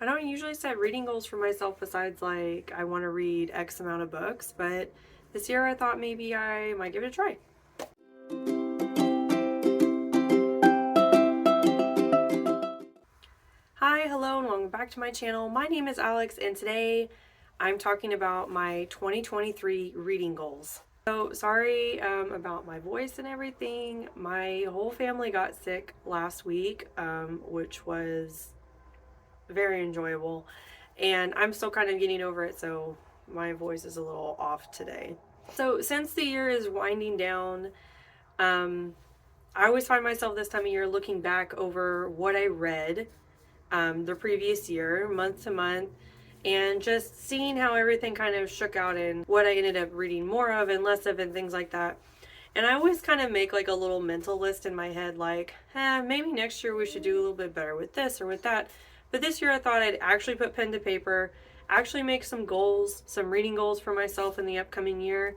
I don't usually set reading goals for myself besides like I want to read X amount of books, but this year I thought maybe I might give it a try. Hi, hello, and welcome back to my channel. My name is Alex, and today I'm talking about my 2023 reading goals. So sorry about my voice and everything. My whole family got sick last week, which was very enjoyable, and I'm still kind of getting over it, so my voice is a little off today. So since the year is winding down, I always find myself this time of year looking back over what I read the previous year, month to month, and just seeing how everything kind of shook out and what I ended up reading more of and less of and things like that. And I always kind of make like a little mental list in my head, like, maybe next year we should do a little bit better with this or with that. But this year I thought I'd actually put pen to paper, actually make some goals, some reading goals for myself in the upcoming year.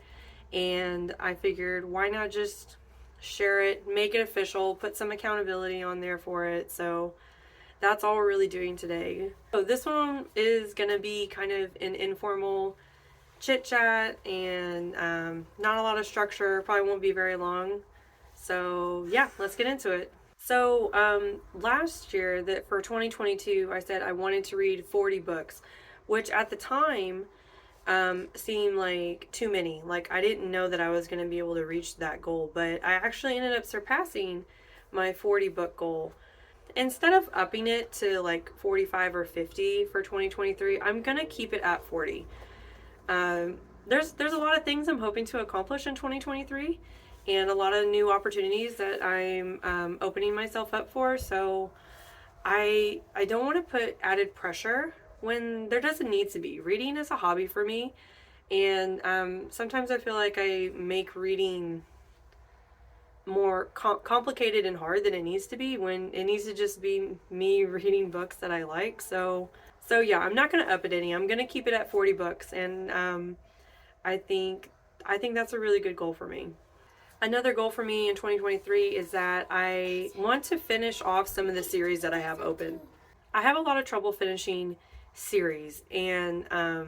And I figured, why not just share it, make it official, put some accountability on there for it. So that's all we're really doing today. So this one is going to be kind of an informal chit chat and not a lot of structure, probably won't be very long. So yeah, let's get into it. So last year, that for 2022, I said I wanted to read 40 books, which at the time seemed like too many. Like I didn't know that I was going to be able to reach that goal, but I actually ended up surpassing my 40 book goal. Instead of upping it to like 45 or 50 for 2023, I'm going to keep it at 40. There's a lot of things I'm hoping to accomplish in 2023 and a lot of new opportunities that I'm opening myself up for. So I don't want to put added pressure when there doesn't need to be. Reading is a hobby for me, and sometimes I feel like I make reading more complicated and hard than it needs to be when it needs to just be me reading books that I like. So yeah, I'm not going to up it any. I'm going to keep it at 40 books, and I think that's a really good goal for me. Another goal for me in 2023 is that I want to finish off some of the series that I have open. I have a lot of trouble finishing series, and I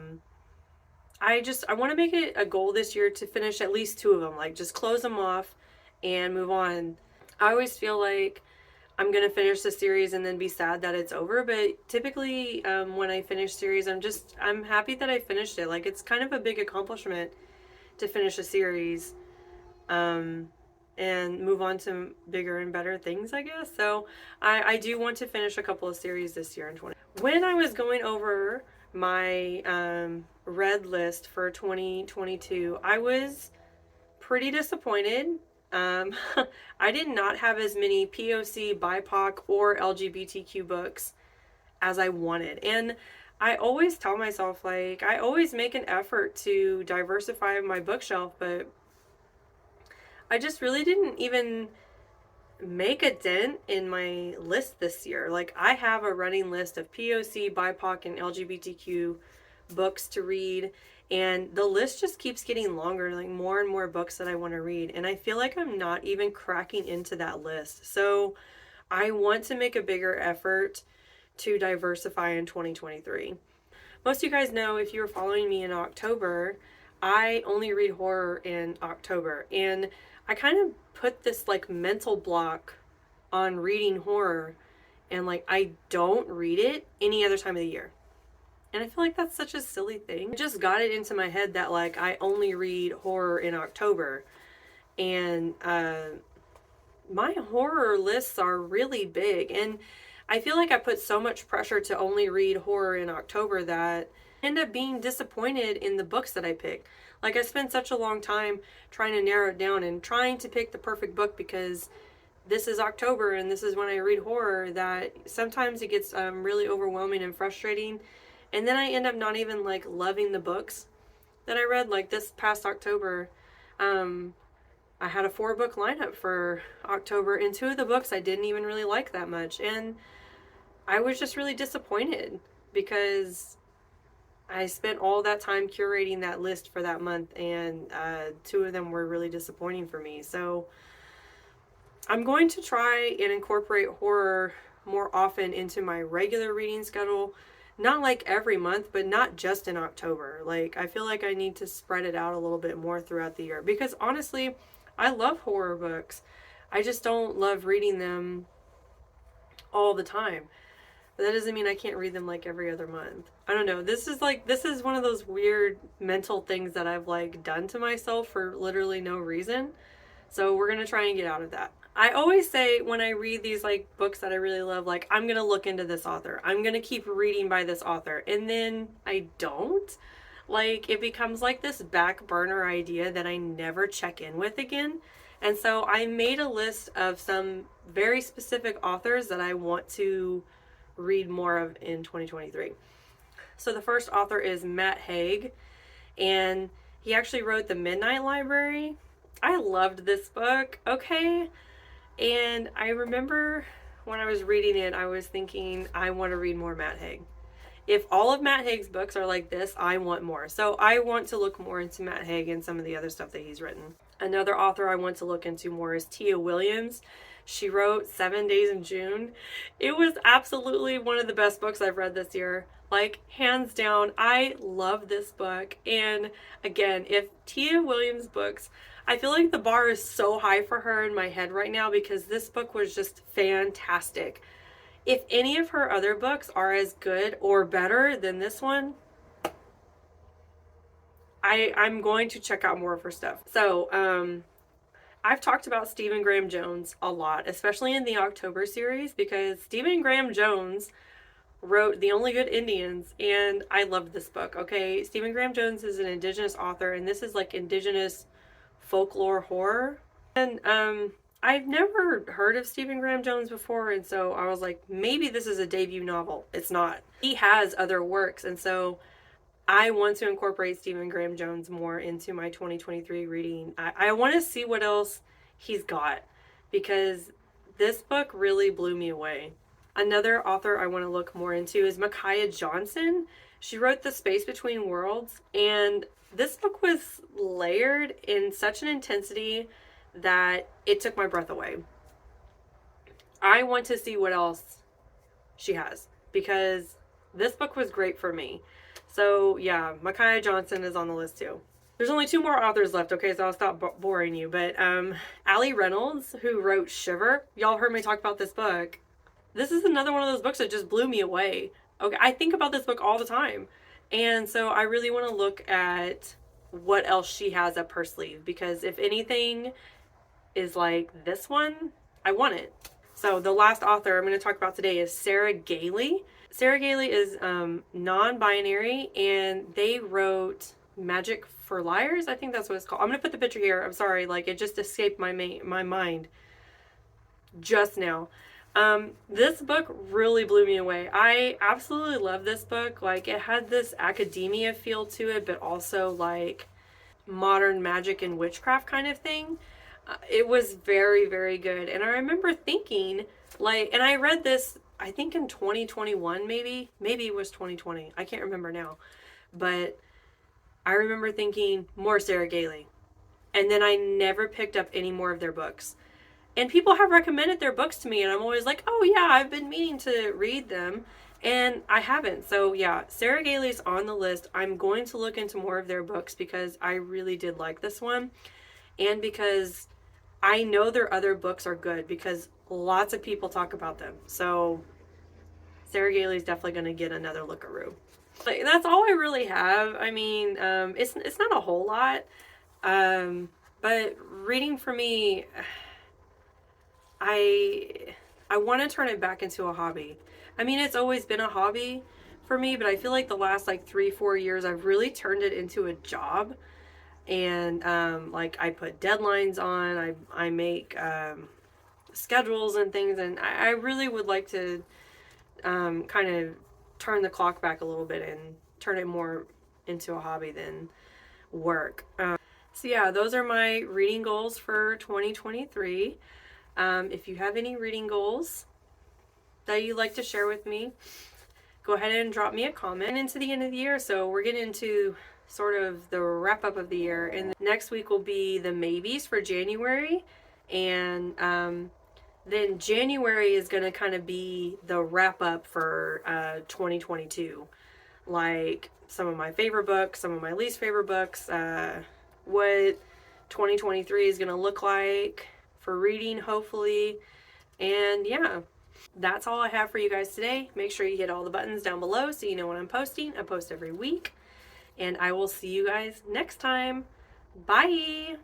want to make it a goal this year to finish at least 2 of them, like just close them off and move on. I always feel like I'm gonna finish the series and then be sad that it's over, but typically when I finish series, I'm happy that I finished it. Like it's kind of a big accomplishment to finish a series and move on to bigger and better things, I guess. So I do want to finish a couple of series this year in 20. When I was going over my read list for 2022, I was pretty disappointed. I did not have as many POC, BIPOC, or LGBTQ books as I wanted. And I always tell myself, like, I always make an effort to diversify my bookshelf, but I just really didn't even make a dent in my list this year. Like, I have a running list of POC, BIPOC, and LGBTQ books to read, and the list just keeps getting longer, like more and more books that I want to read, and I feel like I'm not even cracking into that list. So I want to make a bigger effort to diversify in 2023. Most of you guys know, if you were following me in October, I only read horror in October, and I kind of put this like mental block on reading horror, and like I don't read it any other time of the year. And I feel like that's such a silly thing. I just got it into my head that like I only read horror in October. And my horror lists are really big. And I feel like I put so much pressure to only read horror in October that I end up being disappointed in the books that I pick. Like I spent such a long time trying to narrow it down and trying to pick the perfect book because this is October and this is when I read horror, that sometimes it gets really overwhelming and frustrating. And then I end up not even like loving the books that I read. Like this past October, I had a 4-book lineup for October, and 2 of the books I didn't even really like that much. And I was just really disappointed because I spent all that time curating that list for that month, and 2 of them were really disappointing for me. So I'm going to try and incorporate horror more often into my regular reading schedule. not like every month, but not just in October. Like, I feel like I need to spread it out a little bit more throughout the year because honestly, I love horror books. I just don't love reading them all the time. But that doesn't mean I can't read them like every other month. I don't know. This is one of those weird mental things that I've like done to myself for literally no reason. So we're going to try and get out of that. I always say when I read these like books that I really love, like I'm going to look into this author. I'm going to keep reading by this author. And then I don't. Like it becomes like this back burner idea that I never check in with again. And so I made a list of some very specific authors that I want to read more of in 2023. So the first author is Matt Haig, and he actually wrote The Midnight Library. I loved this book, okay? And I remember when I was reading it, I was thinking, I want to read more Matt Haig. If all of Matt Haig's books are like this, I want more. So I want to look more into Matt Haig and some of the other stuff that he's written. Another author I want to look into more is Tia Williams. She wrote 7 Days in June. It was absolutely one of the best books I've read this year. Like, hands down, I love this book. And again, if Tia Williams' books, I feel like the bar is so high for her in my head right now because this book was just fantastic. If any of her other books are as good or better than this one, I'm going to check out more of her stuff. So, I've talked about Stephen Graham Jones a lot, especially in the October series, because Stephen Graham Jones wrote The Only Good Indians, and I loved this book, okay? Stephen Graham Jones is an Indigenous author, and this is like Indigenous folklore horror. And I've never heard of Stephen Graham Jones before, and so I was like, maybe this is a debut novel. It's not. He has other works, and so I want to incorporate Stephen Graham Jones more into my 2023 reading. I want to see what else he's got because this book really blew me away. Another author I want to look more into is Micaiah Johnson. She wrote The Space Between Worlds, and this book was layered in such an intensity that it took my breath away. I want to see what else she has because this book was great for me. So yeah, Micaiah Johnson is on the list too. There's only 2 more authors left, okay, so I'll stop boring you. But Allie Reynolds, who wrote Shiver, y'all heard me talk about this book. This is another one of those books that just blew me away. Okay, I think about this book all the time. And so I really want to look at what else she has up her sleeve because if anything is like this one, I want it. So the last author I'm going to talk about today is Sarah Gailey. Sarah Gailey is non-binary, and they wrote Magic for Liars. I think that's what it's called. I'm going to put the picture here. I'm sorry, like it just escaped my mind just now. This book really blew me away. I absolutely love this book. Like it had this academia feel to it, but also like modern magic and witchcraft kind of thing. It was very, very good. And I remember thinking like, and I read this I think in 2021 maybe it was 2020. I can't remember now. But I remember thinking more Sarah Gailey. And then I never picked up any more of their books. And people have recommended their books to me and I'm always like, "Oh yeah, I've been meaning to read them." And I haven't. So yeah, Sarah Gailey's on the list. I'm going to look into more of their books because I really did like this one. And because I know their other books are good because lots of people talk about them. So Sarah Gailey's definitely going to get another lookaroo. But that's all I really have. I mean, it's not a whole lot. But reading for me, I want to turn it back into a hobby. I mean, it's always been a hobby for me, but I feel like the last like 3-4 years, I've really turned it into a job. And like I put deadlines on, I make schedules and things, and I really would like to kind of turn the clock back a little bit and turn it more into a hobby than work. So yeah, those are my reading goals for 2023. If you have any reading goals that you'd like to share with me, go ahead and drop me a comment. Into the end of the year, so we're getting into sort of the wrap up of the year, and next week will be the maybes for January, and Then January is going to kind of be the wrap up for 2022. Like some of my favorite books, some of my least favorite books, what 2023 is going to look like for reading, hopefully. And yeah, that's all I have for you guys today. Make sure you hit all the buttons down below so you know when I'm posting. I post every week. And I will see you guys next time. Bye!